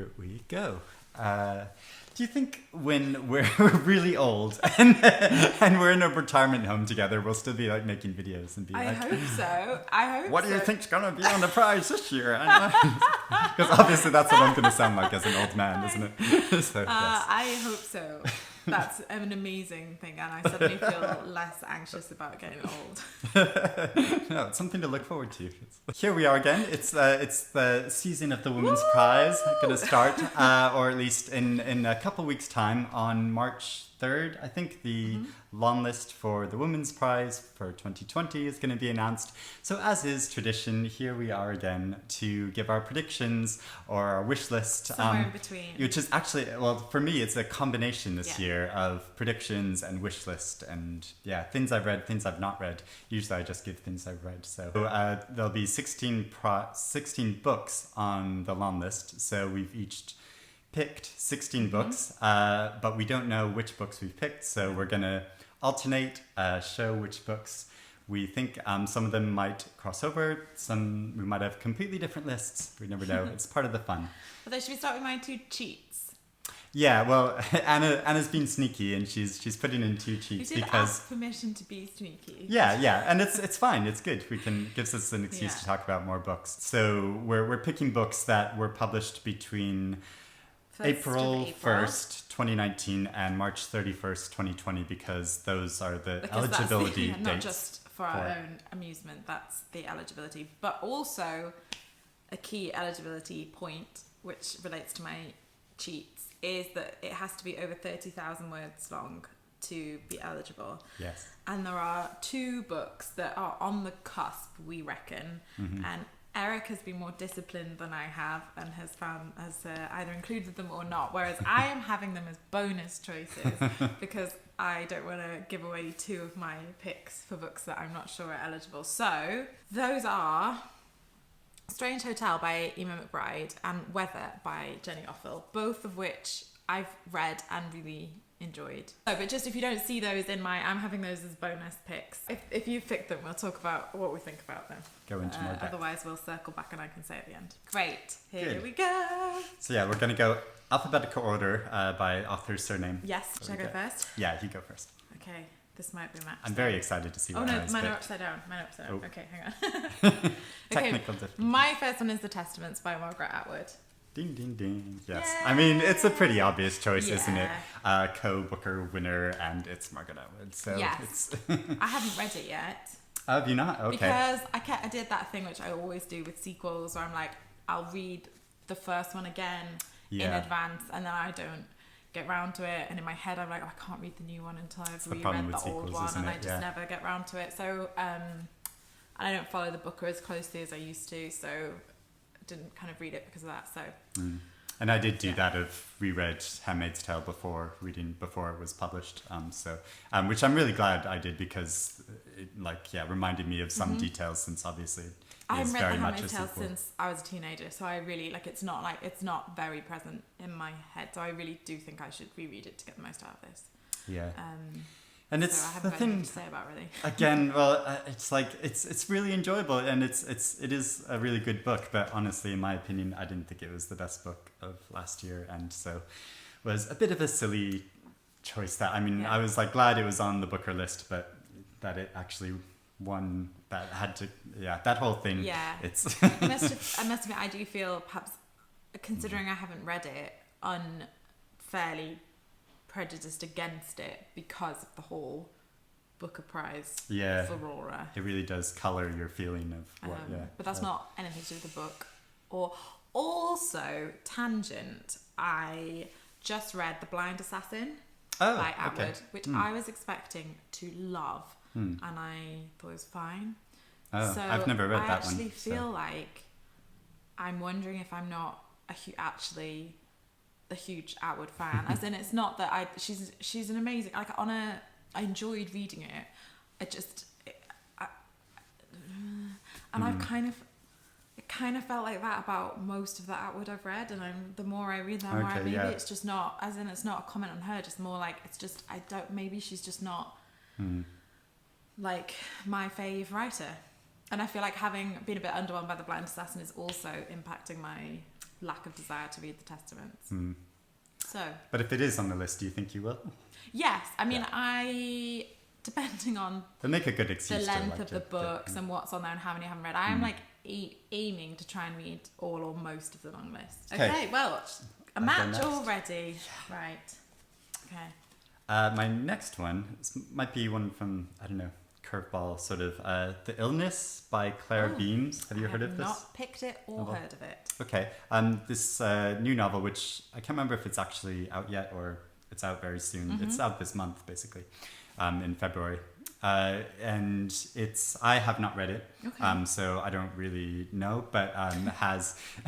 here we go. Do you think when we're really old and we're in a retirement home together, we'll still be like making videos and be I like, hope so. I hope what so. do you think's gonna be on the prize this year? Because obviously that's what I'm gonna sound like as an old man, isn't it? So, yes. I hope so. That's an amazing thing, and I suddenly feel less anxious about getting old. No, it's something to look forward to. Here we are again. It's the season of the Women's Prize going to start, or at least in a couple weeks' time on March 3rd. I think the long list for the Women's Prize for 2020 is going to be announced. So as is tradition, here we are again to give our predictions or our wish list. Somewhere in between. Which is actually, well, for me, it's a combination this year of predictions and wish list and things I've read, things I've not read. Usually I just give things I've read. So there'll be 16 books on the long list. So we've each picked 16 books, but we don't know which books we've picked. So we're going to alternate, show which books we think. Some of them might cross over. Some we might have completely different lists. We never know. It's part of the fun. But then should we start with my two cheats? Yeah, well, Anna's been sneaky and she's putting in two cheats You did because ask permission to be sneaky. yeah, and it's fine. It's good. Gives us an excuse to talk about more books. So we're picking books that were published between April 1st, 2019 and March 31st, 2020 because those are the eligibility dates. Not just for our own amusement, that's the eligibility, but also a key eligibility point which relates to my cheats is that it has to be over 30,000 words long to be eligible. Yes. And there are two books that are on the cusp, we reckon, and Eric has been more disciplined than I have and has either included them or not, whereas I am having them as bonus choices because I don't want to give away two of my picks for books that I'm not sure are eligible. So those are Strange Hotel by Emma McBride and Weather by Jenny Offill, both of which I've read and really enjoyed. So, but just if you don't see those I'm having those as bonus picks. If you pick them, we'll talk about what we think about them. Go into more depth. Otherwise, we'll circle back and I can say at the end. Great. Here Good. we go. So we're going to go alphabetical order by author's surname. Yes. Should I go first? Yeah, you go first. Okay. This might be matched. I'm very excited to see what Anna's mine are picked. upside down. Oh. Okay, hang on. Technical difficulty. My first one is The Testaments by Margaret Atwood. Ding, ding, ding. Yes. Yay! I mean, it's a pretty obvious choice, isn't it? Co-Booker winner, and it's Margaret Atwood. So yes. I haven't read it yet. Oh, have you not? Okay. Because I did that thing which I always do with sequels where I'm like, I'll read the first one again in advance and then I don't get round to it. And in my head, I'm like, I can't read the new one until I've reread the old one. And I just never get round to it. So, and I don't follow the Booker as closely as I used to. So didn't kind of read it because of that. So and I did do that of reread Handmaid's Tale before it was published, which I'm really glad I did because it reminded me of some details since obviously I haven't read very The much Handmaid's a Tale sequel. since I was a teenager, so I really it's not very present in my head, so I really do think I should reread it to get the most out of this. And it's so I haven't the got thing anything to say about really. Again, well, it's really enjoyable and it is a really good book. But honestly, in my opinion, I didn't think it was the best book of last year, and so was a bit of a silly choice. That I was glad it was on the Booker list, but that it actually won. That had to that whole thing. Yeah, it's. I must admit, I do feel perhaps considering I haven't read it, unfairly prejudiced against it because of the whole Booker Prize furore. It really does colour your feeling of what but that's not anything to do with the book. Or also tangent, I just read The Blind Assassin by Atwood, which I was expecting to love and I thought it was fine. So I've never read that one. I actually feel like I'm wondering if I'm not actually a huge Atwood fan, as in it's not that she's an amazing I enjoyed reading it. I've kind of felt like that about most of the Atwood I've read, and the more I read the more maybe it's just not, as in it's not a comment on her, just more like it's just maybe she's just not like my fave writer. And I feel like having been a bit underwhelmed by The Blind Assassin is also impacting my lack of desire to read the Testaments. So. But if it is on the list, do you think you will? Yes, I mean, depending on they'll make a good excuse the length of the books and what's on there and how many I haven't read, I'm like aiming to try and read all or most of the long list. Okay, well, a match already. Right. Okay. My next one might be one from, I don't know, curveball sort of. The Illness by Clare Beams. Have you heard of this? I have not picked it or heard of it. Okay. This new novel, which I can't remember if it's actually out yet or it's out very soon. It's out this month, basically, in February. And I have not read it, so I don't really know, but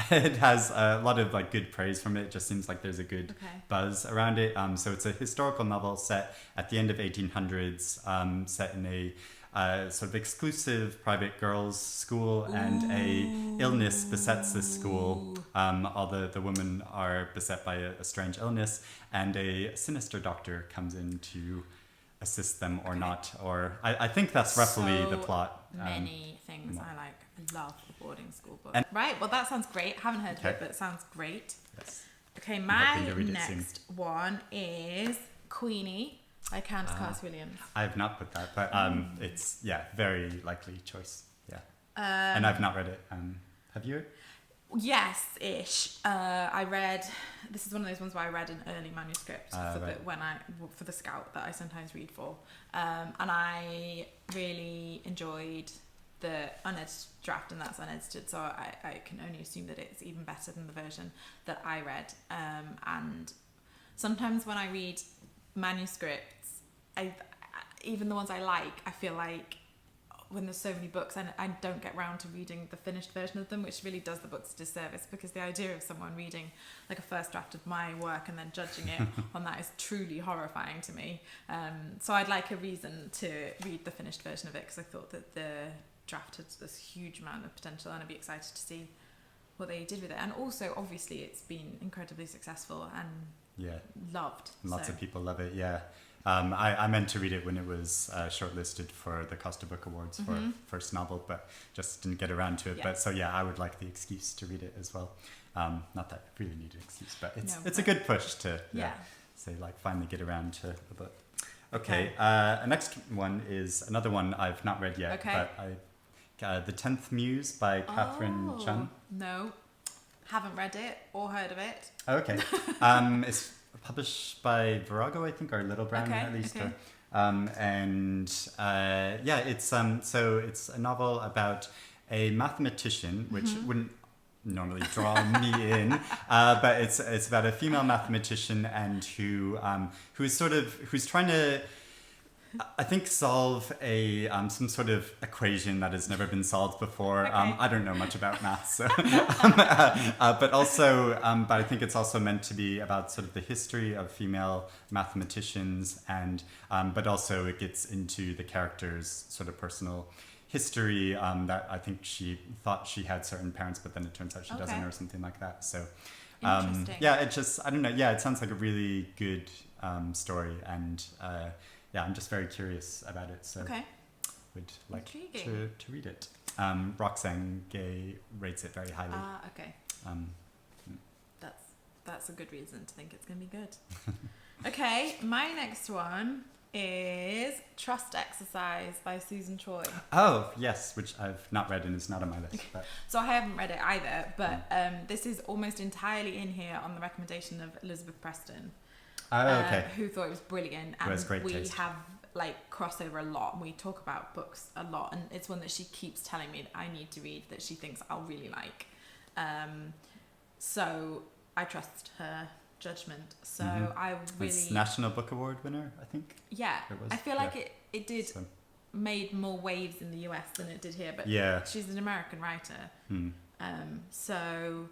it has a lot of like good praise from it. It just seems like there's a good buzz around it. So it's a historical novel set at the end of 1800s, set in a sort of exclusive private girls' school, and a illness besets this school. All the women are beset by a strange illness, and a sinister doctor comes in to assist them or not, or I think that's roughly the plot. Many things I like. I love the boarding school book. Right, well that sounds great. Haven't heard of it, but it sounds great. Yes. Okay, my next one is Queenie by Candace Cass-Williams. I have not put that, but it's very likely choice. Yeah. And I've not read it. Have you? Yes-ish. This is one of those ones where I read an early manuscript for the Scout that I sometimes read for, and I really enjoyed the unedited draft, and that's unedited, so I can only assume that it's even better than the version that I read. And sometimes when I read manuscripts, even the ones I like, I feel like when there's so many books and I don't get round to reading the finished version of them, which really does the books a disservice, because the idea of someone reading like a first draft of my work and then judging it on that is truly horrifying to me. So I'd like a reason to read the finished version of it, because I thought that the draft had this huge amount of potential, and I'd be excited to see what they did with it. And also, obviously, it's been incredibly successful and loved. Lots of people love it, yeah. I meant to read it when it was shortlisted for the Costa Book Awards for first novel, but just didn't get around to it. Yeah. But so I would like the excuse to read it as well. Not that I really need an excuse, but it's a good push to say like finally get around to the book. Okay, next one is another one I've not read yet, but The 10th Muse by Catherine Chung. No, haven't read it or heard of it. Okay, it's published by Virago, I think, or Little Brown at least. Okay. So it's a novel about a mathematician, which wouldn't normally draw me in, but it's about a female mathematician and who's trying to, I think, solve a some sort of equation that has never been solved before. I don't know much about math, so but I think it's also meant to be about sort of the history of female mathematicians, and but also it gets into the character's sort of personal history, that I think she thought she had certain parents, but then it turns out she doesn't, or something like that. So interesting. It just, I don't know. Yeah, it sounds like a really good story, and I'm just very curious about it, so would like to read it. Roxane Gay rates it very highly. That's a good reason to think it's going to be good. Okay, my next one is Trust Exercise by Susan Choi. Oh, yes, which I've not read and is not on my list. But. So I haven't read it either, but this is almost entirely in here on the recommendation of Elizabeth Preston. Who thought it was brilliant, and we have like crossover a lot, and we talk about books a lot, and it's one that she keeps telling me that I need to read, that she thinks I'll really like. So I trust her judgment. So I really... It's National Book Award winner, I think. Yeah, it was. I feel like it did made more waves in the US than it did here, but she's an American writer. So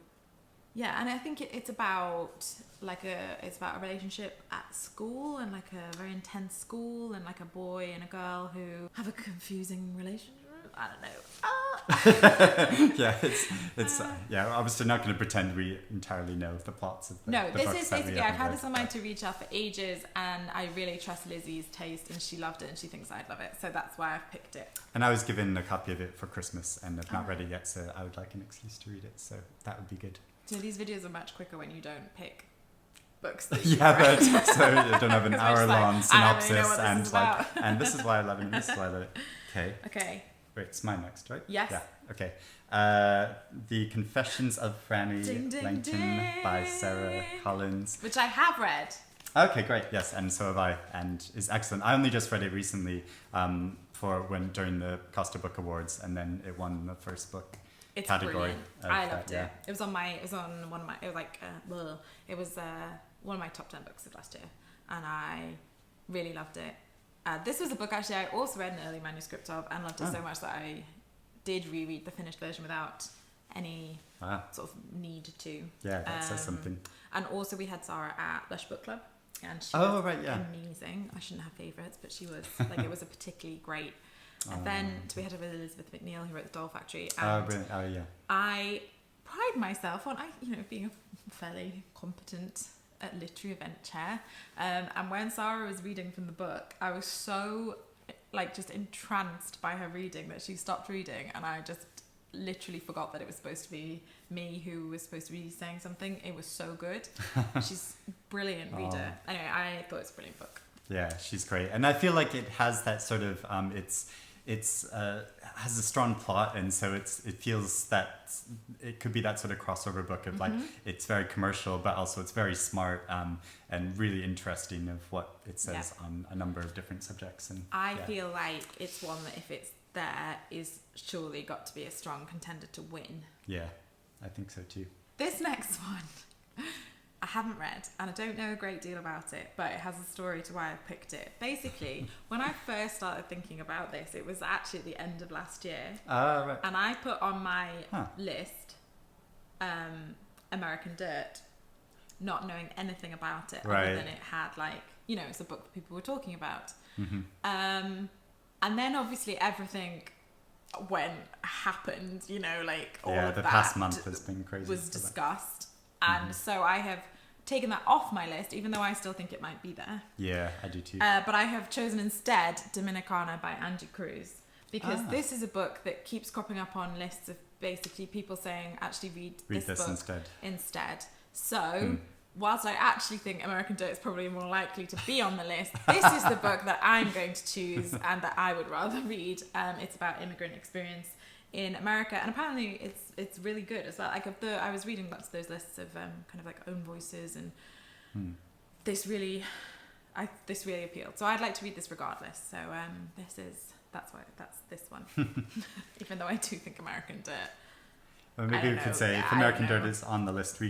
yeah, and I think it's about a relationship at school, and like a very intense school, and like a boy and a girl who have a confusing relationship. I don't know. It's obviously not going to pretend we entirely know the plots of the this is basically, I've had this on my to-read shelf for ages, and I really trust Lizzie's taste, and she loved it, and she thinks I'd love it, so that's why I've picked it. And I was given a copy of it for Christmas, and I've not read it yet, so I would like an excuse to read it, so that would be good. So these videos are much quicker when you don't pick books that yeah, but so you don't have an hour-long synopsis and this is why I love it and this is why I love it. Okay. Wait, it's mine next, right? Yes. Yeah. Okay. The Confessions of Franny, Langton by Sara Collins, which I have read. Okay, great. Yes, and so have I, and it's excellent. I only just read it recently during the Costa Book Awards, and then it won the first book category. I loved it. It was one of my top 10 books of last year, and I really loved it. This was a book actually I also read an early manuscript of and loved it so much that I did reread the finished version without any sort of need to. Yeah, that says something. And also we had Sara at Lush Book Club, and she was amazing. I shouldn't have favourites, but she was it was a particularly great event. We had her with Elizabeth Macneal, who wrote The Doll Factory. And brilliant. Oh, yeah. I pride myself on being a fairly competent literary event chair. And when Sara was reading from the book, I was so just entranced by her reading that she stopped reading, and I just literally forgot that it was supposed to be me who was supposed to be saying something. It was so good. She's a brilliant reader. Anyway, I thought it was a brilliant book. Yeah, she's great, and I feel like it has that sort of has a strong plot, and so it feels that it could be that sort of crossover book of it's very commercial, but also it's very smart and really interesting of what it says on a number of different subjects. And I feel like it's one that if it's there is surely got to be a strong contender to win. Yeah, I think so too. This next one I haven't read, and I don't know a great deal about it, but it has a story to why I picked it. Basically, when I first started thinking about this, it was actually at the end of last year. Right. And I put on my list American Dirt, not knowing anything about it, other than it had it's a book that people were talking about. Mm-hmm. And then obviously everything happened, all of the that past month has been crazy. Was discussed. And so I have taken that off my list, even though I still think it might be there. Yeah, I do too. But I have chosen instead Dominicana by Angie Cruz, because this is a book that keeps cropping up on lists of basically people saying, actually read this book instead. So whilst I actually think American Dirt is probably more likely to be on the list, this is the book that I'm going to choose and that I would rather read. It's about immigrant experience in America, and apparently it's really good as well. I was reading lots of those lists of own voices, and this really appealed. So I'd like to read this regardless. So that's this one. Even though I do think American Dirt. Well, maybe we could say if American Dirt is on the list,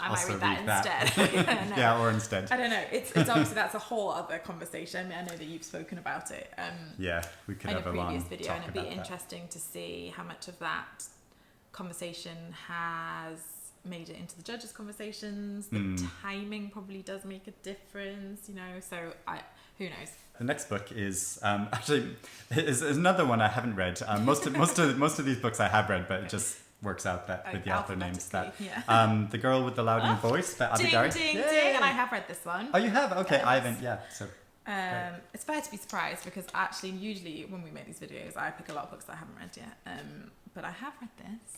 I might read that instead. Yeah, or instead. I don't know. It's obviously that's a whole other conversation. I know that you've spoken about it. Yeah, we could have a long video, talk and it'd be about interesting to see how much of that conversation has made it into the judges' conversations. The timing probably does make a difference, So who knows? The next book is actually is another one I haven't read. Most of these books I have read, but it just works out that with the author names that The Girl with the Louding Voice by Abigail. Ding, and I have read this one. Oh, you have? Okay, I haven't. Yeah, so it's fair to be surprised, because actually usually when we make these videos I pick a lot of books that I haven't read yet, but I have read this.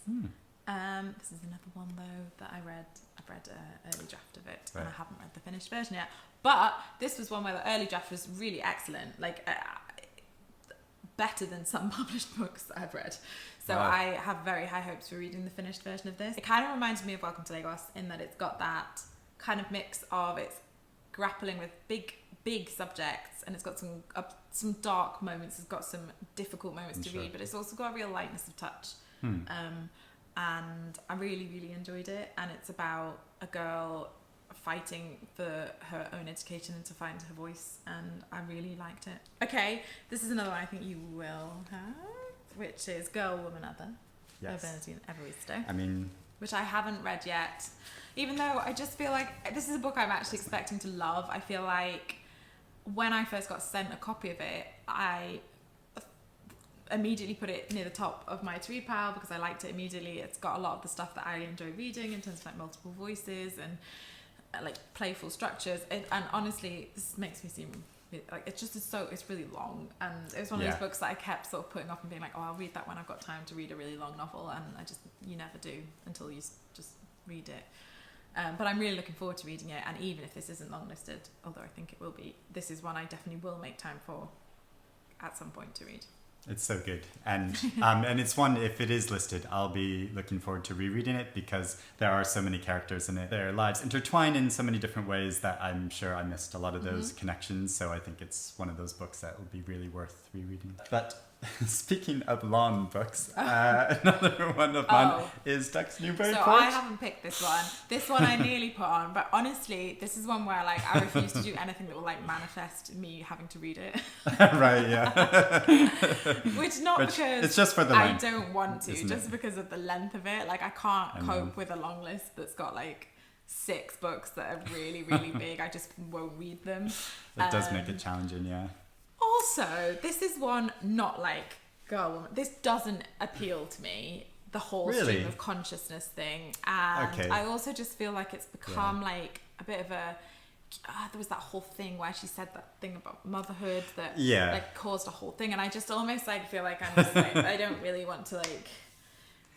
This is another one though that I've read an early draft of it, and I haven't read the finished version yet, but this was one where the early draft was really excellent, better than some published books that I've read. So I have very high hopes for reading the finished version of this. It kind of reminds me of Welcome to Lagos in that it's got that kind of mix of it's grappling with big subjects, and it's got some dark moments, it's got some difficult moments to read, but it's also got a real lightness of touch. And I really, really enjoyed it. And it's about a girl fighting for her own education and to find her voice, and I really liked it. Okay, this is another one I think you will have, which is Girl, Woman, Other by Bernadine Evaristo. Which I haven't read yet, even though I just feel like this is a book I'm actually expecting to love. I feel like when I first got sent a copy of it, I immediately put it near the top of my to read pile because I liked it immediately. It's got a lot of the stuff that I enjoy reading in terms of multiple voices and playful structures, and honestly this makes me seem it's really long, and it was one of those books that I kept sort of putting off and being like, I'll read that when I've got time to read a really long novel, and you never do until you just read it. But I'm really looking forward to reading it, and even if this isn't longlisted, although I think it will be, this is one I definitely will make time for at some point to read. It's so good. And it's one, if it is listed, I'll be looking forward to rereading it because there are so many characters in it. Their lives intertwine in so many different ways that I'm sure I missed a lot of those connections. So I think it's one of those books that will be really worth rereading. But speaking of long books, another one of mine is Ducks Newburyport. So I haven't picked this one. This one I nearly put on, but honestly, this is one where like I refuse to do anything that will like manifest me having to read it. Right, yeah. Which because it's just for the length, I don't want to, just because of the length of it. Like I can't cope with a long list that's got like 6 books that are really, really big. I just won't read them. It does make it challenging, yeah. Also, this is one not like Girl Woman. This doesn't appeal to me, the whole stream of consciousness thing. And I also just feel like it's become like a bit of a... there was that whole thing where she said that thing about motherhood that like caused a whole thing. And I just almost like feel like I'm just like, I don't really want to like...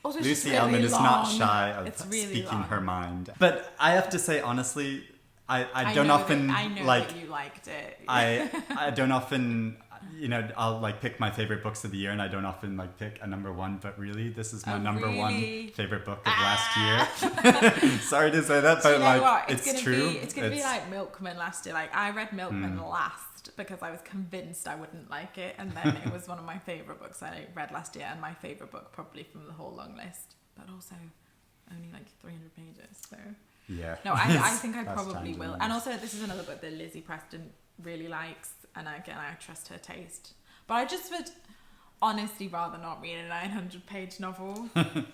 Also, Lucy really Ellmann is not shy of really speaking her mind. But I have to say, honestly... I don't often like that you liked it. I don't often, you know, I'll like pick my favorite books of the year, and I don't often like pick a number one, but really this is my number one favorite book of last year. Sorry to say that, but like it's true. It's gonna be like Milkman last year. Like I read Milkman last because I was convinced I wouldn't like it, and then it was one of my favorite books I read last year, and my favorite book probably from the whole long list, but also only like 300 pages, so. Yeah. No, I think I probably will. And also, this is another book that Lizzie Preston really likes, and again, I trust her taste. But I just would honestly rather not read a 900-page novel. But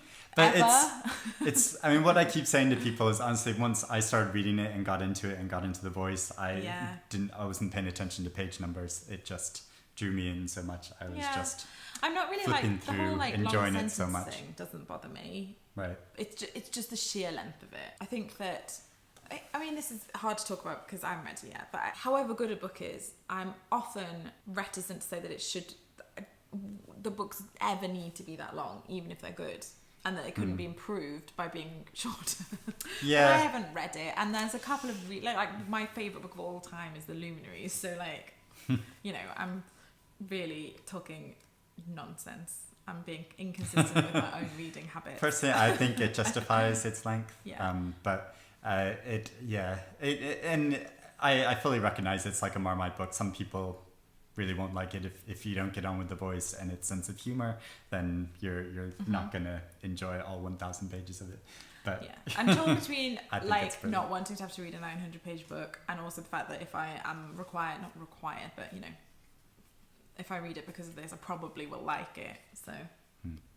it's. I mean, what I keep saying to people is honestly, once I started reading it and got into it and got into the voice, I wasn't paying attention to page numbers. It just drew me in so much. I was just. I'm not really like the whole like enjoying it so much. Thing doesn't bother me. Right. It's just the sheer length of it. I think that, I mean, this is hard to talk about because I haven't read it yet, but however good a book is, I'm often reticent to say that the books ever need to be that long, even if they're good, and that it couldn't be improved by being shorter. Yeah. I haven't read it, and there's a couple of, like my favourite book of all time is The Luminaries, so like, you know, I'm really talking nonsense. I'm being inconsistent with my own reading habits. Personally, I think it justifies its length. Yeah. But and I fully recognize it's like a Marmite book. Some people really won't like it if you don't get on with the voice and its sense of humor, then you're not gonna enjoy all 1,000 pages of it. But yeah, I'm torn between like not wanting to have to read a 900-page book and also the fact that if I am not required, but you know, if I read it because of this, I probably will like it. So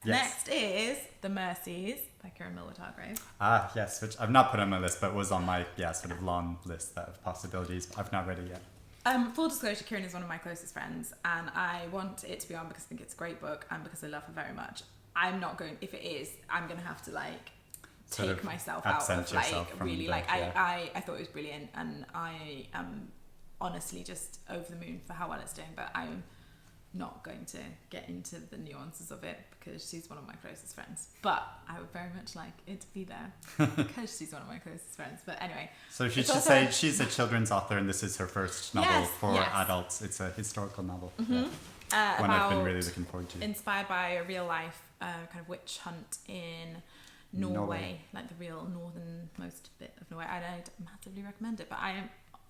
next is The Mercies by Kieran Millward-Hargrave. Ah, yes, which I've not put on my list, but was on my sort of long list of possibilities. I've not read it yet. Full disclosure, Kieran is one of my closest friends, and I want it to be on because I think it's a great book and because I love her very much. I'm not going. If it is, I'm going to have to like take myself out of like really like. I thought it was brilliant, and I am honestly just over the moon for how well it's doing. But I'm not going to get into the nuances of it because she's one of my closest friends, but I would very much like it to be there because she's one of my closest friends. But anyway, so she should say she's a children's author and this is her first novel for adults. It's a historical novel. One I've been really looking forward to, inspired by a real life kind of witch hunt in Norway, like the real northernmost bit of Norway. I'd massively recommend it, but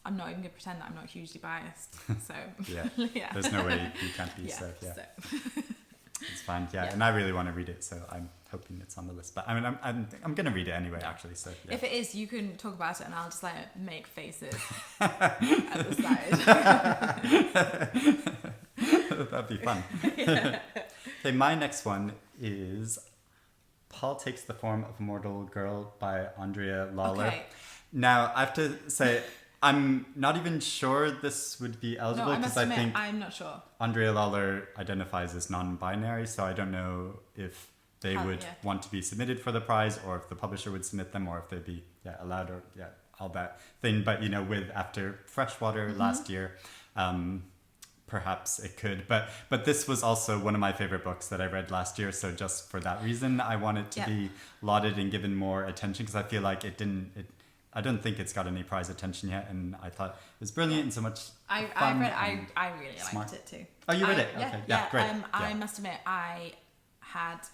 I'm not even going to pretend that I'm not hugely biased. So yeah. There's no way you can't be. So it's fine. Yeah, and I really want to read it, so I'm hoping it's on the list. But I mean, I'm going to read it anyway, actually. So if it is, you can talk about it, and I'll just like make faces at the side. That'd be fun. Okay, my next one is Paul Takes the Form of a Mortal Girl by Andrea Lawlor. Okay. Now I have to say, I'm not even sure this would be eligible because I think I'm not sure. Andrea Lawlor identifies as non-binary, so I don't know if they would want to be submitted for the prize, or if the publisher would submit them, or if they'd be allowed, or all that thing. But you know, with after Freshwater last year, perhaps it could. But this was also one of my favorite books that I read last year. So just for that reason, I want it to be lauded and given more attention, because I feel like I don't think it's got any prize attention yet, and I thought it was brilliant and so much I really liked it too. Oh, you read it? Yeah, Okay. yeah, Great. I must admit, I hadn't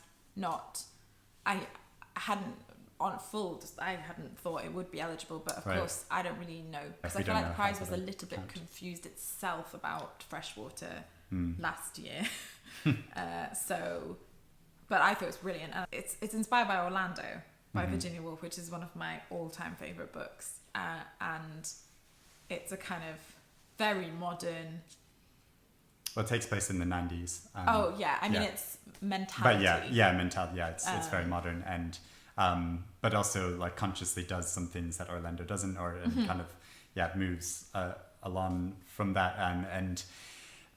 thought it would be eligible, but of course I don't really know, because I feel like the prize was a little bit confused itself about Freshwater last year. But I thought it was brilliant. It's inspired by Orlando by Virginia Woolf, which is one of my all-time favorite books, and it's a kind of very modern. Well, it takes place in the 90s. It's mentality. But mentality. Yeah, it's very modern, and but also like consciously does some things that Orlando doesn't, kind of moves along from that,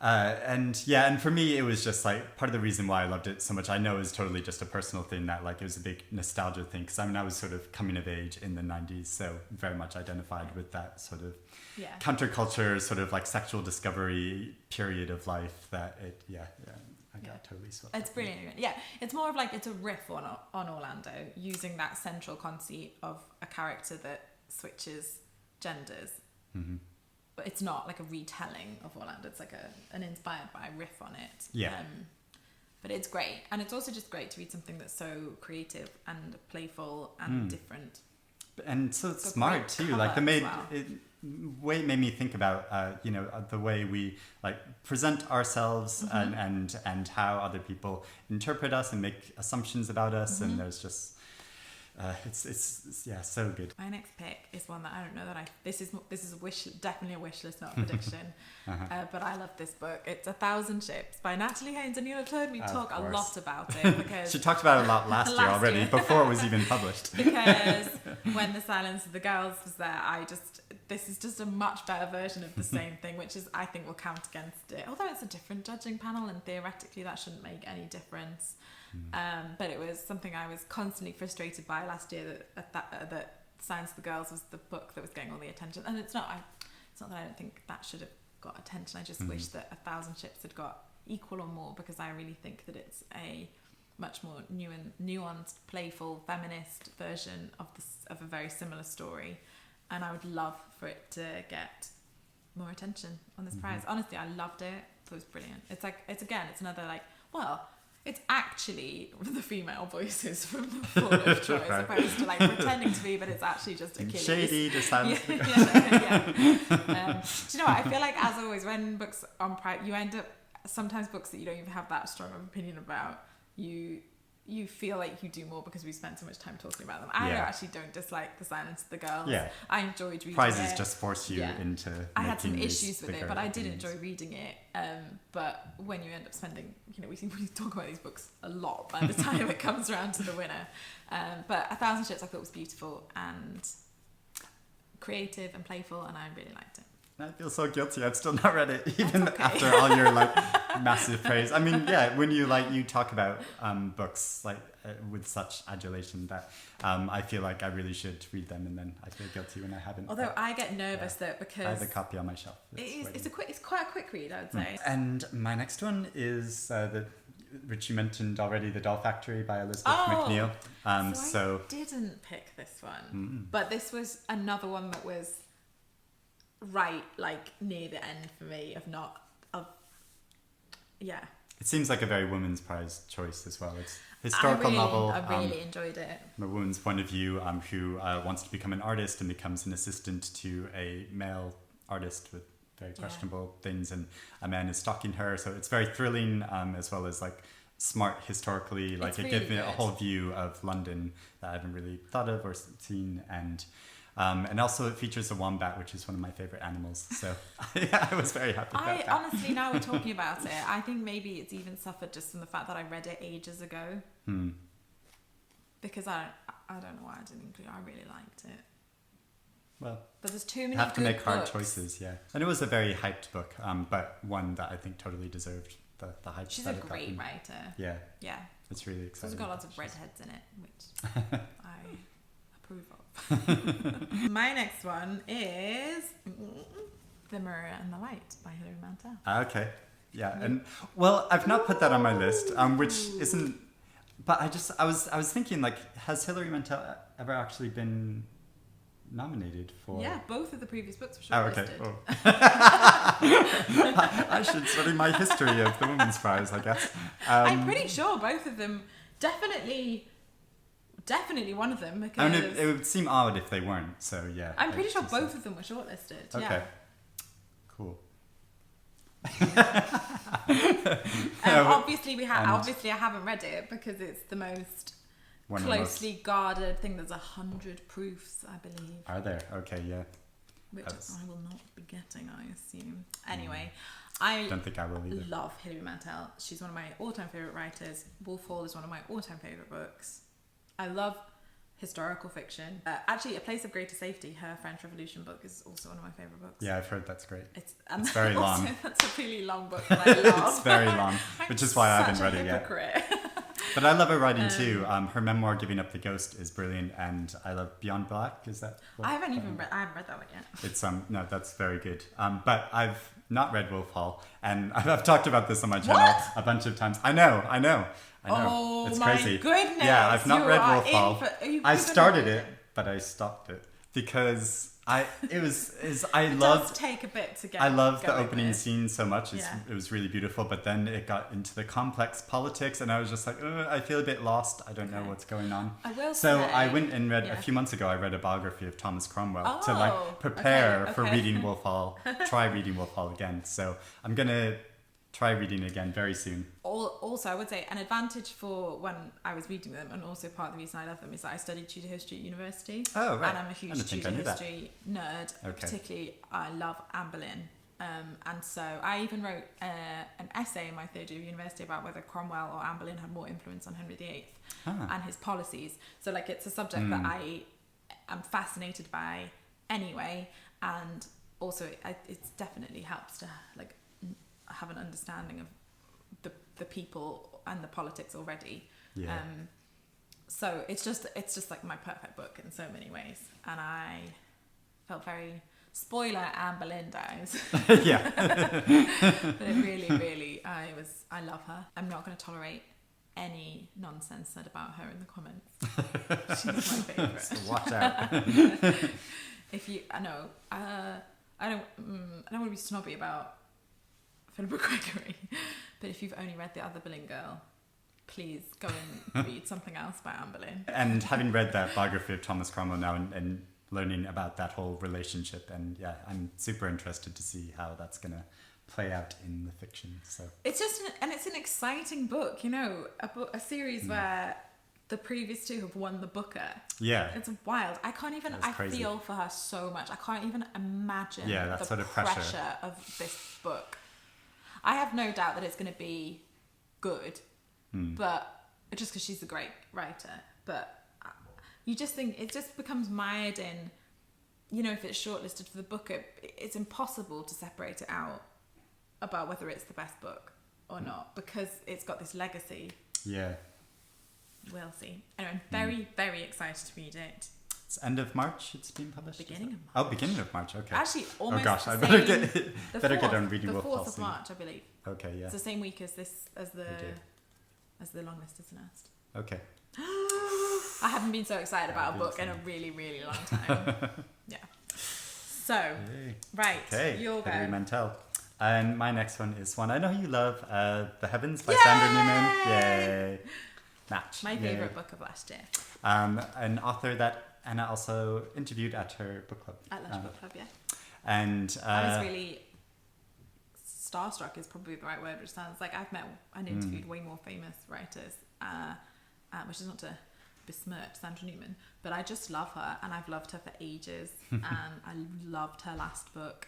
and for me it was just like part of the reason why I loved it so much. I know is totally just a personal thing, that like it was a big nostalgia thing, because I was sort of coming of age in the 90s, so very much identified with that sort of counterculture, sort of like sexual discovery period of life that I got totally swept. It's brilliant. Yeah, it's more of like it's a riff on Orlando, using that central conceit of a character that switches genders. Mm-hmm. But it's not like a retelling of Orlando. It's like an inspired by riff on it. Yeah. But it's great, and it's also just great to read something that's so creative and playful and different. And so smart too. Like it made me think about the way we like present ourselves and how other people interpret us and make assumptions about us. And there's just it's so good. My next pick is one that I don't know that this is definitely a wish list, not a prediction. But I love this book. It's 1,000 Ships by Natalie Haynes, and you'll have heard me talk a lot about it, because she talked about it a lot last year already, before it was even published. Because when The Silence of the Girls was there, this is just a much better version of the same thing, which is, I think, will count against it. Although it's a different judging panel, and theoretically that shouldn't make any difference. But it was something I was constantly frustrated by last year, that Silence of the Girls was the book that was getting all the attention. And it's not that I don't think that should have got attention. I just wish that 1,000 Ships had got equal or more, because I really think that it's a much more nuanced, playful, feminist version of a very similar story. And I would love for it to get more attention on this prize. Honestly, I loved it. It was brilliant. It's another it's actually the female voices from the Fall of Troy, as opposed to like pretending to be, but it's actually just Achilles. Shady, just sounds. Do you know what? I feel like, as always, when books on prize, you end up sometimes books that you don't even have that strong of opinion about. You feel like you do more because we spent so much time talking about them. I actually don't dislike The Silence of the Girls. Yeah. I enjoyed reading Prizes it. just force you into. I had some issues with it, but I did enjoy reading it. But when you end up spending, we talk about these books a lot by the time it comes around to the winner. But 1,000 Ships I thought was beautiful and creative and playful, and I really liked it. I feel so guilty. I've still not read it, even after all your massive praise. I mean, when you talk about books with such adulation, that I feel like I really should read them, and then I feel guilty when I haven't. Although I get nervous that because I have a copy on my shelf. It's quite a quick read, I would say. And my next one is which you mentioned already, The Doll Factory by Elizabeth Macneal. So I didn't pick this one, but this was another one that was right near the end for me It seems like a very women's prize choice as well. It's a historical novel. I really enjoyed it. From a woman's point of view, who wants to become an artist and becomes an assistant to a male artist with very questionable things, and a man is stalking her. So it's very thrilling, as well as smart historically. It really gives me a whole view of London that I haven't really thought of or seen, and also it features a wombat, which is one of my favorite animals. So I was very happy about that. Honestly, now we're talking about it, I think maybe it's even suffered just from the fact that I read it ages ago. Because I don't know why I didn't include it. I really liked it. Well, but there's too many. You have to make hard choices, and it was a very hyped book, but one that I think totally deserved the hype. She's a great writer. Yeah. It's really exciting. She's got lots of redheads in it, which I approve of. My next one is The Mirror and the Light by Hilary Mantel. Okay. Yeah. And well, I've not put that on my list, which isn't. But I was thinking, like, has Hilary Mantel ever actually been nominated for? Yeah, both of the previous books were shortlisted. shortlisted. Oh, okay. I should study my history of the Women's Prize, I guess. I'm pretty sure both of them, definitely one of them. Because I mean, it would seem odd if they weren't. So yeah. I'm pretty sure both of them were shortlisted. Okay. Yeah. Cool. Obviously I haven't read it because it's the most closely guarded thing. There's 100 proofs, I believe. Are there? Okay, yeah. Which I will not be getting, I assume. Anyway, I don't think I will either. Love Hilary Mantel. She's one of my all-time favourite writers. Wolf Hall is one of my all-time favourite books. I love historical fiction. Actually, A Place of Greater Safety, her French Revolution book, is also one of my favourite books. Yeah, I've heard that's great. It's very long. That's a really long book that I love. It's very long, which is why I haven't read it yet. But I love her writing too. Her memoir, Giving Up the Ghost, is brilliant, and I love Beyond Black. Is that? I haven't read that one yet. It's no, that's very good. But I've not read Wolf Hall, and I've talked about this on my channel a bunch of times. I know. Oh, it's my crazy. Goodness! Yeah, I've not read Wolf Hall. I started it, it, but I stopped it because I does take a bit to get. I love the going opening with. scene so much. It was really beautiful, but then it got into the complex politics, and I was just like, I feel a bit lost. I don't know what's going on. I will so say, I went and read a few months ago. I read a biography of Thomas Cromwell to prepare for reading Wolf Hall. Try reading Wolf Hall again. So I'm gonna try reading it again very soon. Also, I would say an advantage for when I was reading them, and also part of the reason I love them, is that I studied Tudor history at university. Oh, right. And I'm a huge Tudor history nerd. Okay. Particularly, I love Anne Boleyn. And so I even wrote an essay in my third year of university about whether Cromwell or Anne Boleyn had more influence on Henry VIII and his policies. So, like, it's a subject that I am fascinated by anyway, and also it definitely helps to, like, have an understanding of the people and the politics already. So it's just like my perfect book in so many ways, and I felt very spoiler Anne Boleyn dies. But it really I love her. I'm not going to tolerate any nonsense said about her in the comments. She's my favourite. So watch out. I don't want to be snobby about Philippa Gregory, but if you've only read The Other Boleyn Girl, please go and read something else by Anne Boleyn. And having read that biography of Thomas Cromwell now and learning about that whole relationship, and I'm super interested to see how that's gonna play out in the fiction. So it's just it's an exciting book, a series where the previous two have won the Booker. Yeah, it's wild. I feel for her so much. I can't even imagine the sort of pressure of this book. I have no doubt that it's going to be good, but just because she's a great writer. But you just think it just becomes mired in, if it's shortlisted for the Booker, it's impossible to separate it out about whether it's the best book or not, because it's got this legacy. Yeah. We'll see. Anyway, I'm very, very excited to read it. It's end of March it's been published? Beginning of March. Oh, beginning of March, okay. Actually, almost I better get on reading Wolf Hall. The 4th of March, I believe. Okay, yeah. It's the same week as the Longlist is announced. Okay. I haven't been so excited about a book in a really, really long time. Yeah. So, right, you'll go. Hilary Mantel. And my next one is one I know you love, The Heavens by Sandra Newman. Yay! Match. My favourite book of last year. An author that Anna also interviewed at her book club. At Lush Book Club, yeah. And I was really starstruck is probably the right word, which sounds like I've met and interviewed way more famous writers, which is not to besmirch Sandra Newman, but I just love her, and I've loved her for ages. And I loved her last book,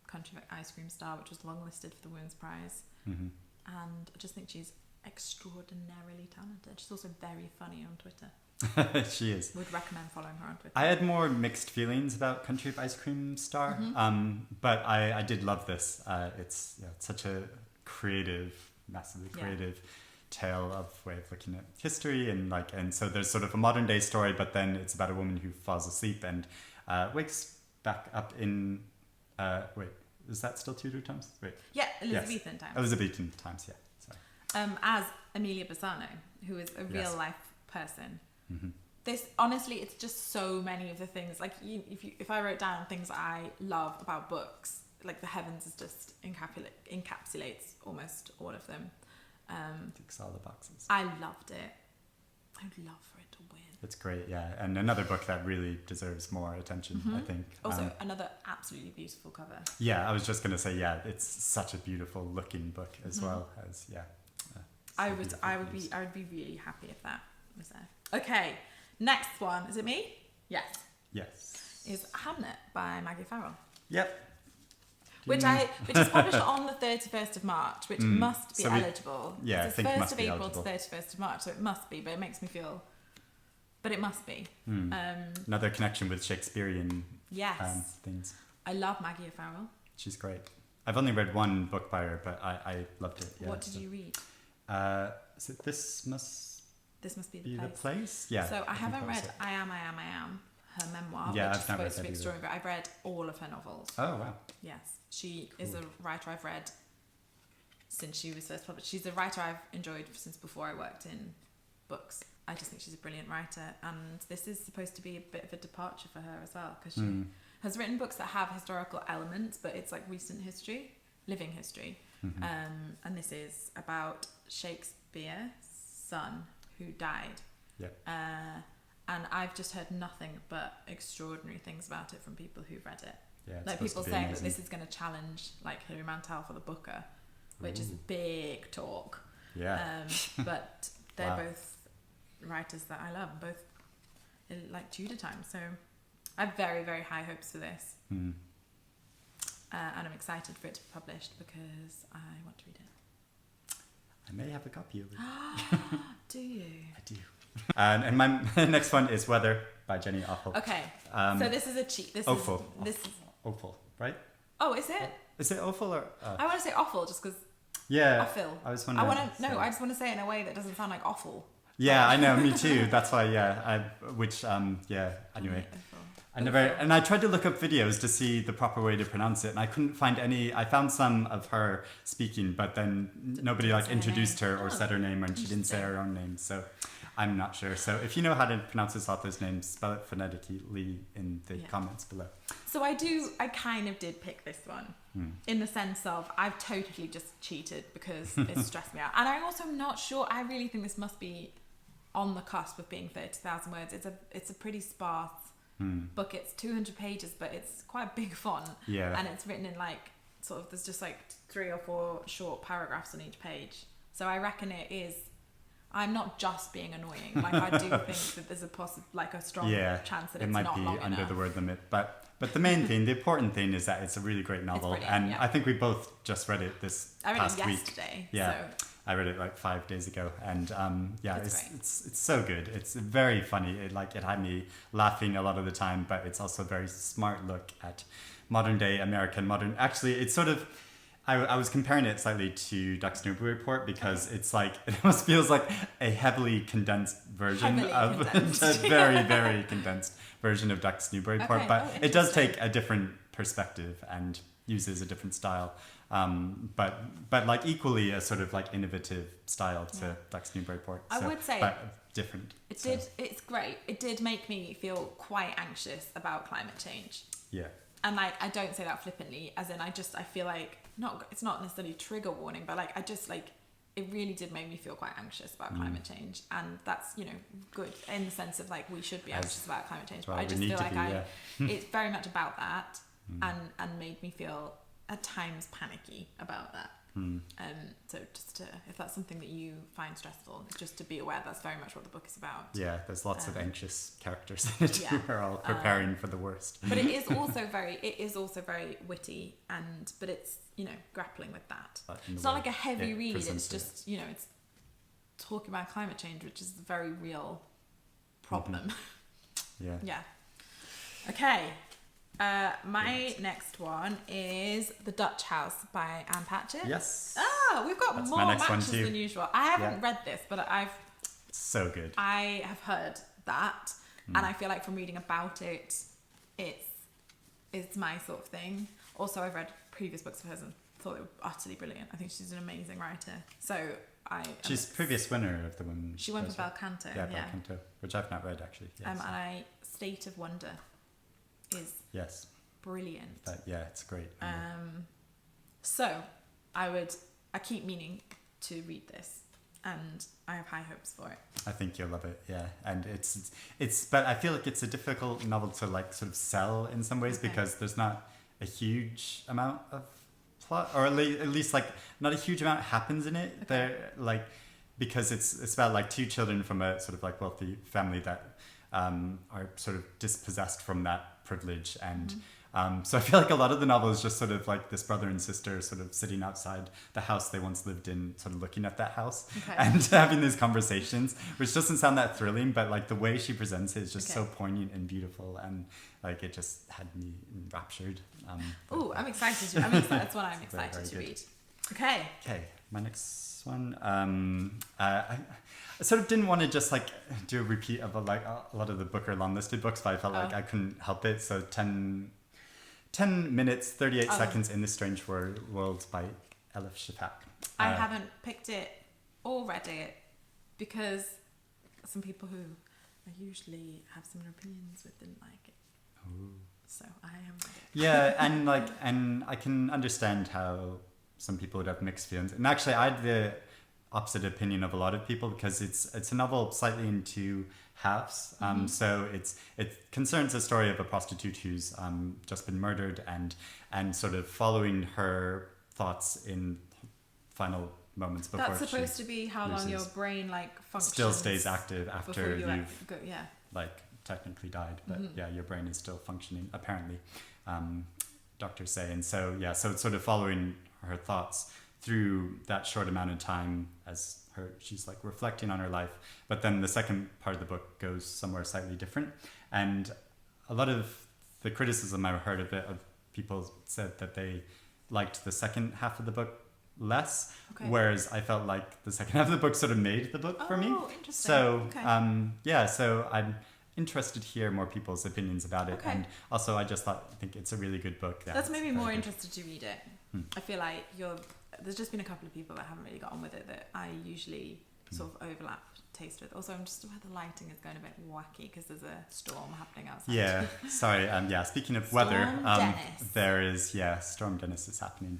Country Ice Cream Star, which was longlisted for the Women's Prize. And I just think she's extraordinarily talented. She's also very funny on Twitter. She is. Would recommend following her on Twitter. I had more mixed feelings about Country of Ice Cream Star, but I did love this. It's such a massively creative tale of way of looking at history, and so there's sort of a modern day story, but then it's about a woman who falls asleep and wakes back up in is that still Tudor times? Wait. Yeah, Elizabethan times. Elizabethan times, yeah. Sorry. As Amelia Bassano, who is a real life person. Mm-hmm. This, honestly, it's just so many of the things. Like, if I wrote down things I love about books, like The Heavens is just encapsulates almost all of them. Ticks all the boxes. I loved it. I would love for it to win. It's great, yeah. And another book that really deserves more attention, I think. Also, another absolutely beautiful cover. Yeah, I was just going to say, yeah, it's such a beautiful looking book as well as, yeah. I would be really happy if that was there. Okay, next one. Is it me? Yes. Yes. Is Hamnet by Maggie Farrell. Yep. Which is published on the 31st of March, which must be eligible. Yeah, I it's think it 1st must of be April eligible. to 31st of March, so it must be, but it makes me feel... But it must be. Another connection with Shakespearean things. I love Maggie Farrell. She's great. I've only read one book by her, but I loved it. Yeah, what did you read? So This Must Be the Place? Yeah. So I haven't read I Am, her memoir, yeah, which is I've not read supposed to be that extraordinary, but I've read all of her novels. Oh, wow. Yes. She is a writer I've read since she was first published. She's a writer I've enjoyed since before I worked in books. I just think she's a brilliant writer, and this is supposed to be a bit of a departure for her as well, because she has written books that have historical elements, but it's like recent history, living history. And this is about Shakespeare's son who died. Yep. And I've just heard nothing but extraordinary things about it from people who've read it. Yeah, like people saying that this is going to challenge like Hilary Mantel for the Booker, which is big talk. Yeah. But they're both writers that I love, both in like Tudor times. So I have very, very high hopes for this. And I'm excited for it to be published because I want to read it. I may have a copy of it. Do you? I do. And my next one is Weather by Jenny Offill. Okay. So this is a cheat. Offill. This is Offill, right? Oh, is it? Is it Offill or? I want to say Offill just because. Yeah. Offill. I just want to. I just want to say it in a way that doesn't sound like awful. Yeah, I know. Me too. That's why. Yeah. Anyway. And I tried to look up videos to see the proper way to pronounce it, and I couldn't find any. I found some of her speaking, but then nobody like introduced her or said her name, and she didn't say her own name, so I'm not sure. So if you know how to pronounce this author's name, spell it phonetically in the comments below. So I kind of did pick this one in the sense of I've totally just cheated because it stressed me out, and I'm also not sure. I really think this must be on the cusp of being 30,000 words. It's a pretty sparse book. It's 200 pages, but it's quite a big font. Yeah. And it's written in like sort of, there's just like 3 or 4 short paragraphs on each page. So I reckon it is. I'm not just being annoying. Like I do think that there's a strong chance that it's not long enough. It might be under the word limit, but the main thing, the important thing is that it's a really great novel, and I think we both just read it this past week. I read it yesterday. Yeah. So. I read it like 5 days ago, and it's so good. It's very funny. It had me laughing a lot of the time, but it's also a very smart look at modern day Actually, it's sort of. I was comparing it slightly to Ducks Newburyport because it's like it almost feels like a heavily condensed version of a very, very condensed version of Ducks Newburyport, but it does take a different perspective and uses a different style. But like equally a sort of like innovative style to Ducks Newburyport. I would say, but different. It's great. It did make me feel quite anxious about climate change. Yeah. And like I don't say that flippantly, as in I feel like it's not necessarily trigger warning, but like I just like it really did make me feel quite anxious about climate change, and that's good in the sense of like we should be anxious about climate change, but I just feel like it's very much about that, and made me feel at times panicky about that. So just to, if that's something that you find stressful, just to be aware that's very much what the book is about. Yeah, there's lots of anxious characters in it who are all preparing for the worst. But it is also very witty, but it's grappling with that. It's not like a heavy read. It's just it's talking about climate change, which is a very real problem. Yeah. Yeah. Okay. My next one is The Dutch House by Anne Patchett. Yes. We've got more matches than usual. I haven't read this, but it's so good. I have heard that, and I feel like from reading about it, it's it's my sort of thing. Also, I've read previous books of hers and thought they were utterly brilliant. I think she's an amazing writer. So she's previous winner of the one. She won for Belcanto. Yeah, Belcanto, which I've not read actually. Yes. And State of Wonder is brilliant. It's great. So I keep meaning to read this, and I have high hopes for it. I think you'll love it, yeah. And it's but I feel like it's a difficult novel to like sort of sell in some ways because there's not a huge amount of plot, or at least like not a huge amount happens in it. There like because it's about like two children from a sort of like wealthy family that are sort of dispossessed from that privilege and. So I feel like a lot of the novel is just sort of like this brother and sister sort of sitting outside the house they once lived in, sort of looking at that house and having these conversations, which doesn't sound that thrilling, but like the way she presents it is just so poignant and beautiful, and like it just had me enraptured. I'm excited. That's what I'm excited to read. Okay, my next one. I sort of didn't want to just like do a repeat of like a lot of the Booker long listed books, but I felt like I couldn't help it. So 10 minutes, 38 seconds in This Strange World by Elif Shafak. I haven't picked it or read it because some people who I usually have similar opinions with didn't like it. Ooh. So I haven't read it. Yeah, and I can understand how some people would have mixed feelings. And actually, I had the opposite opinion of a lot of people because it's a novel slightly in two halves. So it concerns the story of a prostitute who's just been murdered and sort of following her thoughts in final moments before that's supposed to be how long your brain like functions. Still stays active after you've yeah. like technically died, but your brain is still functioning apparently. Doctors say, and so so it's sort of following her thoughts through that short amount of time as she's like reflecting on her life. But then the second part of the book goes somewhere slightly different. And a lot of the criticism I heard of it, of people said that they liked the second half of the book less, whereas I felt like the second half of the book sort of made the book for me. Interesting. So, so I'm interested to hear more people's opinions about it. And also I think it's a really good book. That's made me more interested to read it. I feel like there's just been a couple of people that haven't really got on with it that I usually sort of overlap taste with. Also, I'm just aware the lighting is going a bit wacky because there's a storm happening outside. Yeah, sorry. Speaking of weather, there is Storm Dennis is happening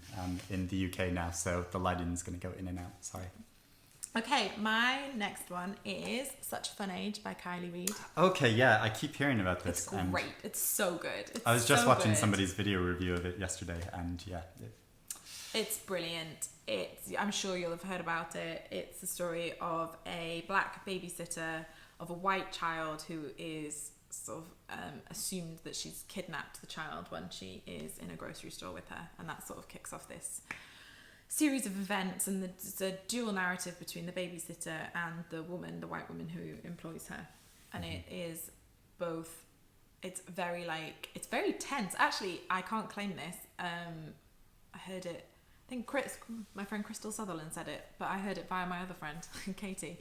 in the UK now, so the lighting is going to go in and out. Sorry. Okay, my next one is Such a Fun Age by Kylie Reid. Okay, I keep hearing about this. It's great. It's so good. I was just watching somebody's video review of it yesterday, and it's brilliant. I'm sure you'll have heard about it. It's the story of a black babysitter of a white child who is sort of assumed that she's kidnapped the child when she is in a grocery store with her, and that sort of kicks off this series of events, and there's a dual narrative between the babysitter and the white woman who employs her, and it is both. It's very tense. Actually, I can't claim this. I heard it. I think my friend Crystal Sutherland said it, but I heard it via my other friend, Katie,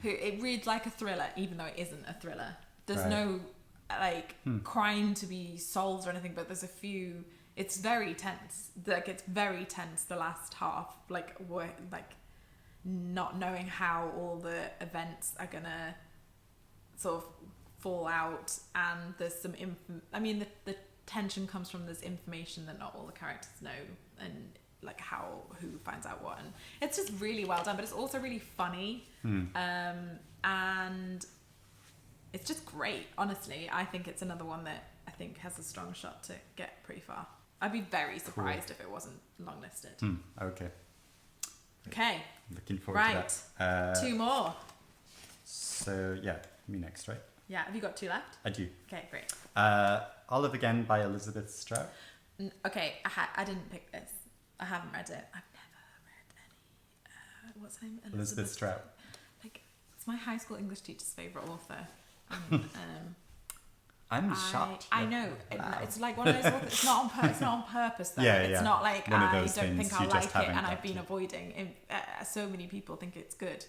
who it reads like a thriller, even though it isn't a thriller. There's no crime to be solved or anything, but there's a few. It's very tense. It's very tense. The last half, not knowing how all the events are gonna sort of fall out, and there's some the tension comes from this information that not all the characters know, and who finds out what, and it's just really well done, but it's also really funny, and it's just great. Honestly, I think it's another one that I think has a strong shot to get pretty far. I'd be very surprised if it wasn't longlisted. Okay. Looking forward to that. 2 more. So me next, right? Yeah. Have you got 2 left? I do. Okay, great. Olive Again by Elizabeth Strout. Okay, I didn't pick this. I haven't read it. I've never read any. What's her name? Elizabeth Strout. It's my high school English teacher's favourite author. I'm shocked. I know. Wow. It's like one of those authors. It's not on purpose though. It's not like one of I those don't think things I'll you like just it haven't and got I've been to. avoiding. So many people think it's good.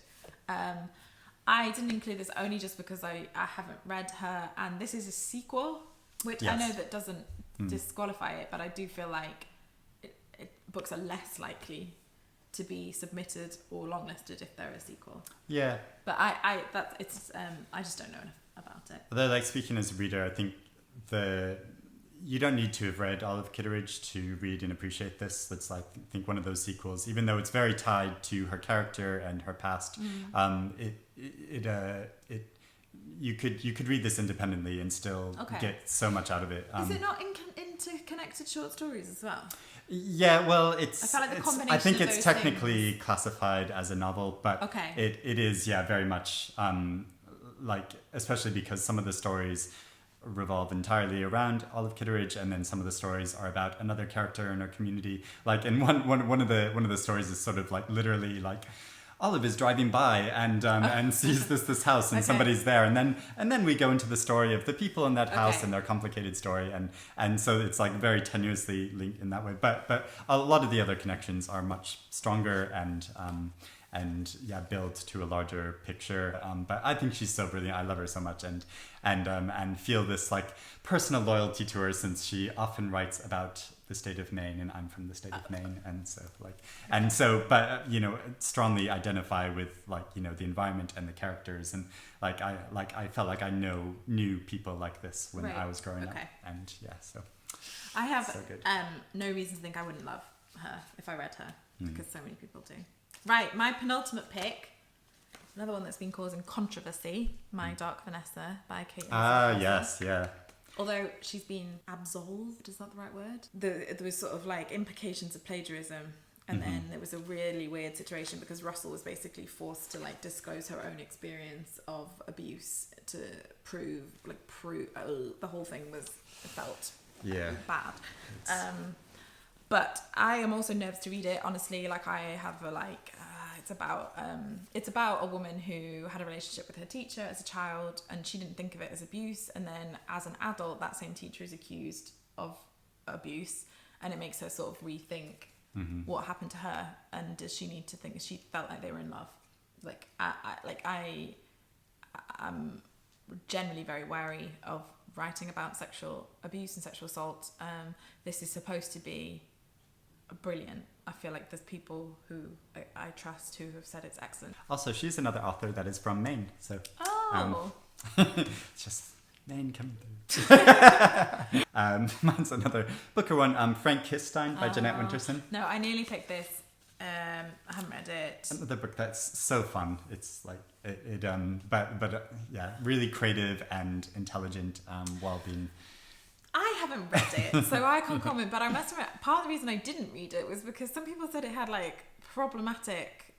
I didn't include this only just because I haven't read her, and this is a sequel, which I know that doesn't disqualify it, but I do feel like books are less likely to be submitted or longlisted if they're a sequel. Yeah. But I just don't know enough about it. Although, like, speaking as a reader, I think you don't need to have read all of Kitteridge to read and appreciate this. It's like, I think one of those sequels, even though it's very tied to her character and her past, you could read this independently and still get so much out of it. Is it not interconnected short stories as well? Yeah, well, I think it's those technically classified as a novel, but Okay. it is, very much, like, especially because some of the stories revolve entirely around Olive Kitteridge, and then some of the stories are about another character in our community. Like, in one of the stories is sort of like literally like Olive is driving by and sees this house and somebody's there, and then we go into the story of the people in that house and their complicated story, and so it's like very tenuously linked in that way. But a lot of the other connections are much stronger and build to a larger picture. But I think she's so brilliant. I love her so much, and feel this like personal loyalty to her, since she often writes about the state of Maine, and I'm from the state of Maine, but strongly identify with, like, the environment and the characters, and I felt like I knew people like this when I was growing up, and so I have so good. No reason to think I wouldn't love her if I read her, because so many people do. Right, my penultimate pick, another one that's been causing controversy, My Dark Vanessa by Kate. Yes, yeah. Although she's been absolved, is that the right word? There was sort of like implications of plagiarism, and then there was a really weird situation because Russell was basically forced to like disclose her own experience of abuse to prove the whole thing felt bad. But I am also nervous to read it, honestly. Like, I have it's about a woman who had a relationship with her teacher as a child, and she didn't think of it as abuse, and then as an adult that same teacher is accused of abuse, and it makes her sort of rethink what happened to her, and does she need to think she felt like they were in love. I'm generally very wary of writing about sexual abuse and sexual assault. This is supposed to be brilliant. I feel like there's people who I trust who have said it's excellent. Also, she's another author that is from Maine, so it's just Maine coming through. Mine's another Booker one, Frank Kissstein by Jeanette Winterson. No, I nearly picked this. I haven't read it. Another book that's so fun. It's like really creative and intelligent, while being. I haven't read it, so I can't comment, but I must admit, part of the reason I didn't read it was because some people said it had like problematic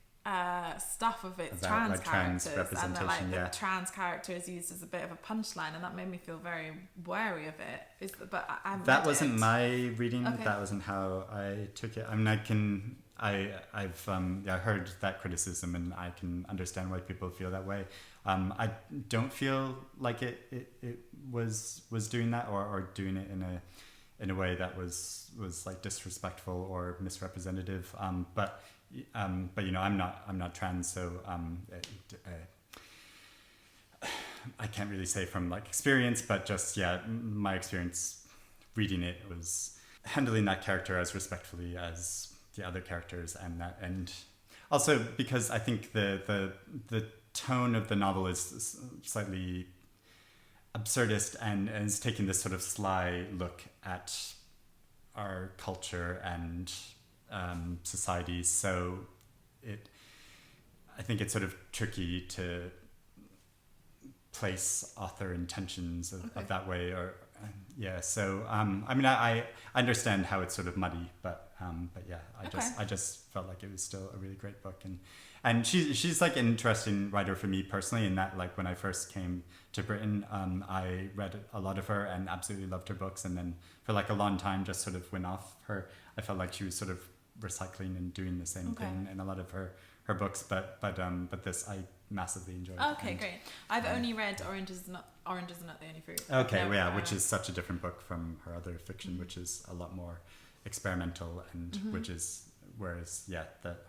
stuff of its trans characters, and that like the trans character is used as a bit of a punchline, and that made me feel very wary of it. That wasn't my reading. Okay. That wasn't how I took it. I mean, I've heard that criticism, and I can understand why people feel that way. I don't feel like it was doing that or doing it in a way that was like disrespectful or misrepresentative. But I'm not trans, so I can't really say from like experience, but just my experience reading it was handling that character as respectfully as the other characters, and also because I think the tone of the novel is slightly absurdist and is taking this sort of sly look at our culture and society. So I think it's sort of tricky to place author intentions of that way, or So I understand how it's sort of muddy, but I just felt like it was still a really great book, and she's like an interesting writer for me personally, in that like when I first came to Britain, I read a lot of her and absolutely loved her books, and then for like a long time just sort of went off her. I felt like she was sort of recycling and doing the same thing in a lot of her books, but this I massively enjoyed. Okay, great. I've only read Oranges Are Not the Only Fruit. Okay, which is such a different book from her other fiction, which is a lot more experimental, and whereas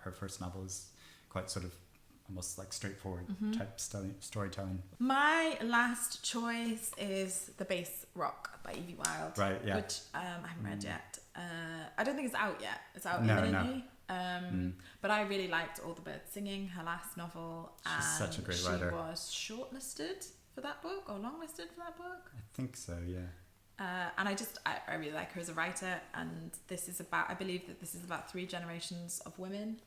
her first novel is quite sort of almost like straightforward type storytelling. My last choice is The Bass Rock by Evie Wilde. Right, yeah. Which I haven't read yet. I don't think it's out yet. It's out No, imminently. But I really liked All the Birds Singing, her last novel. She's such a great writer. She was shortlisted for that book or longlisted for that book. I think so, yeah. And I really like her as a writer, and I believe that this is about 3 generations of women,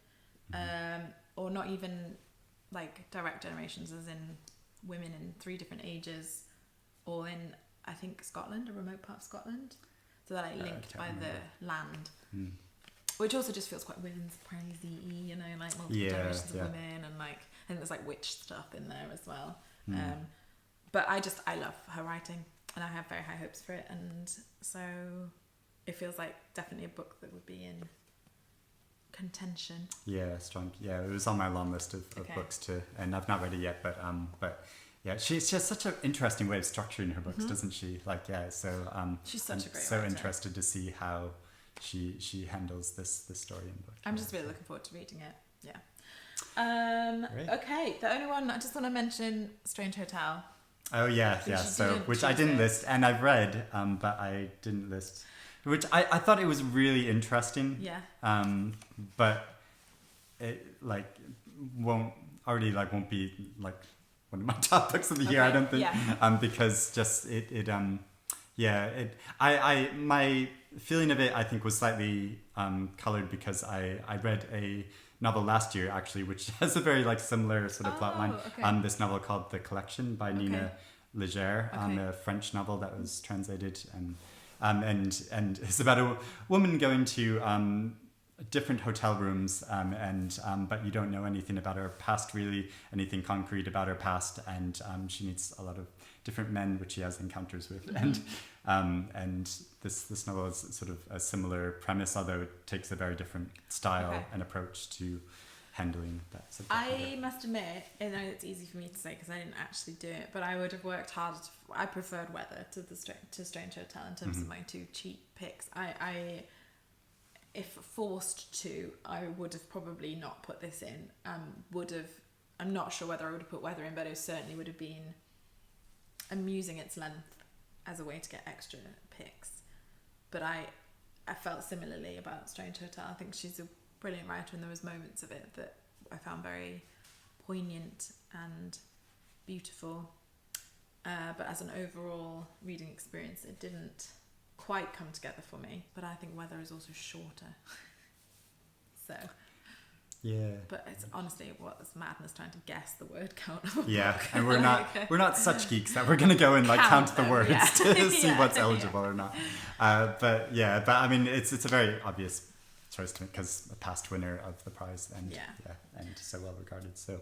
or not even like direct generations, as in women in 3 different ages, all in, I think, Scotland, a remote part of Scotland. So they're like linked by the land. Which also just feels quite women's crazy, you know, like multiple generations of women, and like, I think there's like witch stuff in there as well. But I love her writing, and I have very high hopes for it, and so it feels like definitely a book that would be in contention. Yeah, strong. Yeah, it was on my long list of books too, and I've not read it yet, but yeah, she's just such an interesting way of structuring her books, doesn't she? Like, yeah, so she's such a great so writer. Interested to see how she handles this story in book. I'm just really looking forward to reading it. Yeah. Okay, the only one I just want to mention, Strange Hotel. Oh yeah. So which I didn't list, and I've read, but I didn't list. Which I thought it was really interesting. Yeah. But it won't be like one of my top books of the year. I don't think. Yeah. Because just my feeling of it, I think, was slightly colored because I read a novel last year actually, which has a very like similar sort of plot line. This novel called The Collection by Nina Leger, a French novel that was translated, and it's about a woman going to different hotel rooms, but you don't know anything about her past, really, anything concrete about her past, and she meets a lot of different men which she has encounters with, and this novel is sort of a similar premise, although it takes a very different style and approach to handling that subject. I must admit, I know it's easy for me to say because I didn't actually do it, but I would have worked hard. I preferred Weather to Strange Hotel in terms of my 2 cheap picks. I if forced to, I would have probably not put this in. I'm not sure whether I would have put Weather in, but it certainly would have been amusing its length as a way to get extra picks. But I felt similarly about Strange Hotel. I think she's a brilliant writer, and there was moments of it that I found very poignant and beautiful. But as an overall reading experience, it didn't quite come together for me. But I think Weather is also shorter. So yeah, but it's honestly what's madness trying to guess the word count of a book. And we're not such geeks that we're gonna go and like count the words to see what's eligible or not. But I mean it's a very obvious choice to make because a past winner of the prize and so well regarded. So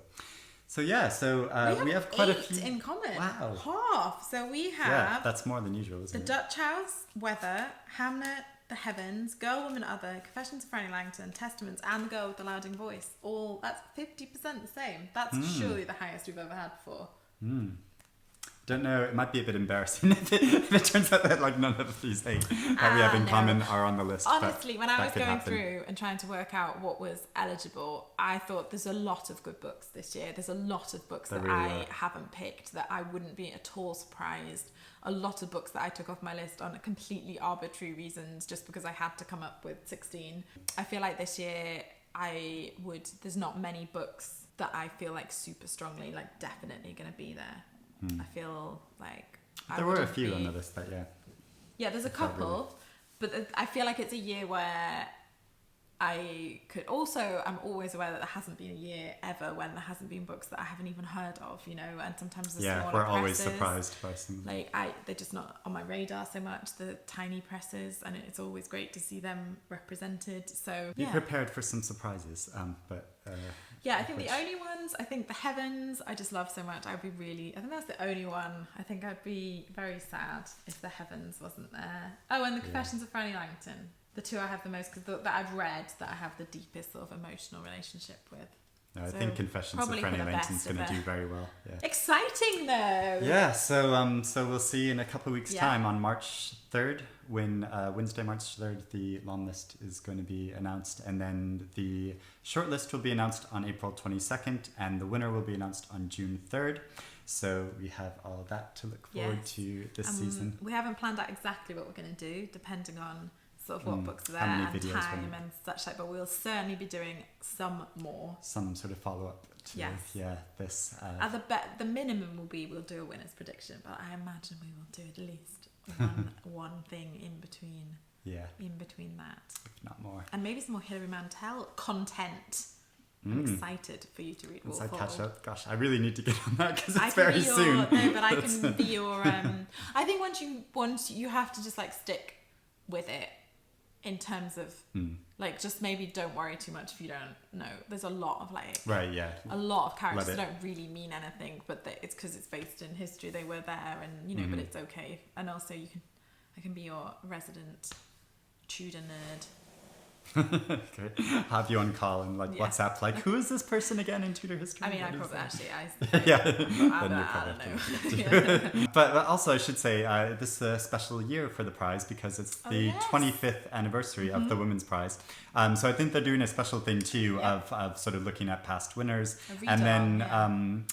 we have quite a few in common. Wow, half. So we have that's more than usual, isn't it? The Dutch House, Weather, Hamnet, The Heavens, Girl, Woman, Other, Confessions of Franny, Langton, Testaments, and The Girl with the Louding Voice. All that's 50% the same. That's surely the highest we've ever had before. Don't know, it might be a bit embarrassing if it turns out that like none of these 8 that we have in common are on the list. Honestly, when I was going through and trying to work out what was eligible, I thought there's a lot of good books this year. There's a lot of books that I haven't picked that I wouldn't be at all surprised. A lot of books that I took off my list on completely arbitrary reasons just because I had to come up with 16. I feel like this year there's not many books that I feel like super strongly like definitely going to be there. I feel like there were a few on the list, but there's a couple, but I feel like it's a year where I'm always aware that there hasn't been a year ever when there hasn't been books that I haven't even heard of, you know, and sometimes the smaller we're presses, always surprised by some. Like they're just not on my radar so much, the tiny presses, and it's always great to see them represented. So be prepared for some surprises, I think the only ones, I think The Heavens, I just love so much. I think that's the only one. I think I'd be very sad if The Heavens wasn't there. Oh, and The Confessions of Franny Langton. The 2 I have the most, because that I've read, that I have the deepest sort of emotional relationship with. No, I think Confessions of probably for Franny the Langton's best going of to do it. very well. Yeah. Exciting though. Yeah, so we'll see in a couple of weeks' time on March 3rd, when Wednesday, March 3rd, the Longlist is going to be announced, and then the shortlist will be announced on April 22nd, and the winner will be announced on June 3rd. So we have all that to look forward to this season. We haven't planned out exactly what we're going to do, depending on sort of what books are there and time and such like, but we'll certainly be doing some more. Some sort of follow-up to this. The minimum will be we'll do a winner's prediction, but I imagine we will do at least one thing in between. Yeah. In between that. If not more. And maybe some more Hilary Mantel content. I'm excited for you to read Once I Offill. catch up, gosh, I really need to get on that because it's very soon. No, but I can be your. I think once you have to just like stick with it in terms of like just maybe don't worry too much if you don't know. There's a lot of a lot of characters that don't really mean anything, but it's because it's based in history. They were there, and but it's okay. And also I can be your resident Tudor nerd. Okay. Have you on call and WhatsApp who is this person again in Tudor history? I mean, I probably I don't know. But also I should say this is a special year for the prize because it's the 25th anniversary of the Women's Prize. So I think they're doing a special thing too of sort of looking at past winners, and then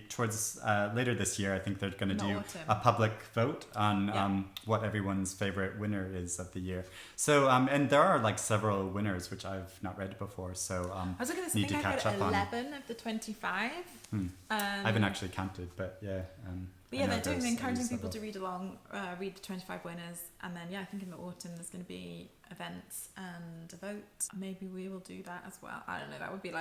towards later this year I think they're going to do a public vote on what everyone's favorite winner is of the year. So and there are several winners which I've not read before, so I was looking to need to catch up 11 of the 25. I haven't actually counted, but they're encouraging people to read along, read the 25 winners, and then I think in the autumn there's going to be events and a vote. Maybe we will do that as well. I don't know, that would be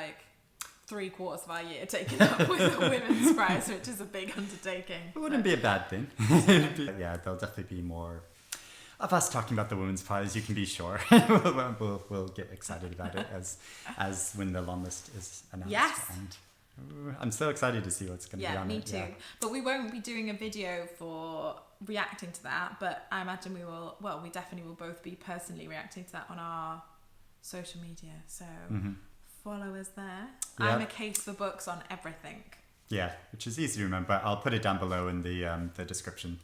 3/4 of our year taken up with a women's prize, which is a big undertaking. It wouldn't be a bad thing. There'll definitely be more of us talking about the Women's Prize, you can be sure. we'll get excited about it as when the Longlist is announced. Yes. And I'm so excited to see what's going to be on it. Me too. Yeah. But we won't be doing a video for reacting to that, but I imagine we definitely will both be personally reacting to that on our social media. So follow us there. Yeah. I'm a case for books on everything. Yeah, which is easy to remember. I'll put it down below in the description.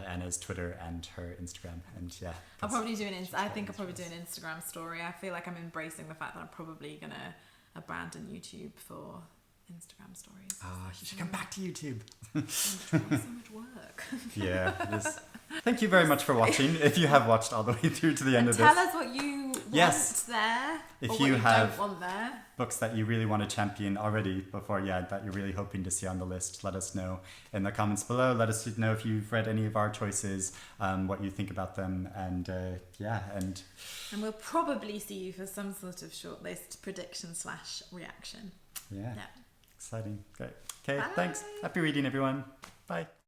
Anna's Twitter and her Instagram, and I'll probably do an Instagram story. I feel like I'm embracing the fact that I'm probably gonna abandon YouTube for Instagram stories. You should come back to YouTube. So much work. Thank you very much for watching. If you have watched all the way through to the end of this, tell us what you want there. If or you what have don't want there. Books that you really want to champion already before, that you're really hoping to see on the list, let us know in the comments below. Let us know if you've read any of our choices, what you think about them, and we'll probably see you for some sort of shortlist prediction / reaction. Yeah. Exciting. Great. Okay, thanks. Happy reading, everyone. Bye.